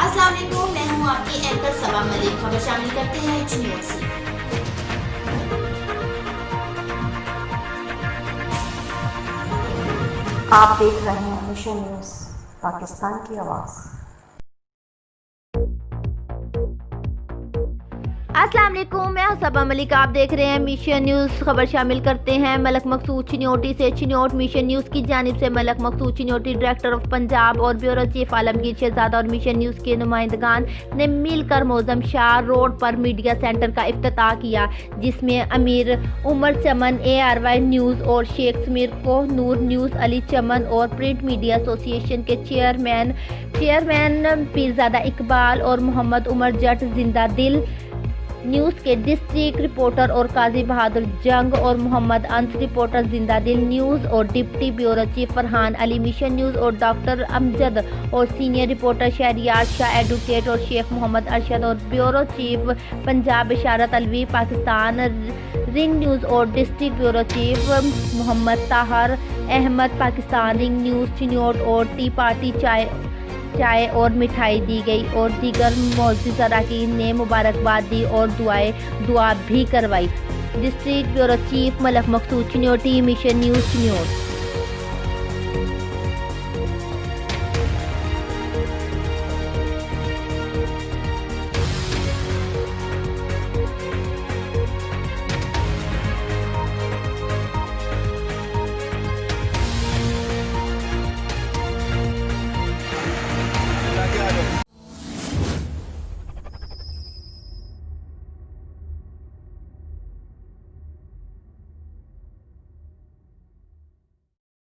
अस्सलाम वालेकुम, मैं हूं आपकी एंकर सबा मलिक। खबर शामिल करते हैं एच न्यूज़ से। आप देख रहे हैं मिशन न्यूज़ पाकिस्तान की आवाज़। अस्सलाम वालेकुम, मैं हूं सबा मलिक। आप देख रहे हैं मिशन न्यूज़। खबर शामिल करते हैं मलक मकसूद चिन्योटी से। चिन्योट मिशन न्यूज़ की जानिब से मलक मकसूद चिन्योटी डायरेक्टर ऑफ पंजाब और ब्यूरो चीफ आलमगीर शहजादा और मिशन न्यूज़ के नुमाइंदगान ने मिलकर मौजम शाह रोड पर मीडिया सेंटर का इफ्तिताह किया, जिसमें अमीर उमर चमन ARY न्यूज़ और शेख समीर कोहनूर न्यूज़ अली चमन और प्रिंट मीडिया एसोसिएशन के चेयरमैन पीरजादा इकबाल और मोहम्मद उमर जट जिंदा दिल न्यूज़ के डिस्ट्रिक्ट रिपोर्टर और काजी बहादुर जंग और मोहम्मद अंस रिपोर्टर जिंदा दिल न्यूज़ और deputy bureau chief Farhan Ali mission news और डॉक्टर अमजद और senior reporter Shahryar Shah advocate और शेख मोहम्मद अरशद और bureau chief Punjab Bisharat Alvi Pakistan ring news और district bureau chief Mohammad Tahir Ahmad Pakistan ring news Chiniot और टी पार्टी चाय और मिठाई दी गई और दीगर मौजूद अरकान ने मुबारकबाद दी और दुआ भी करवाई। डिस्ट्रिक्ट ब्यूरो चीफ मलक मकसूद चिन्योटी, मिशन न्यूज़ चिन्योट।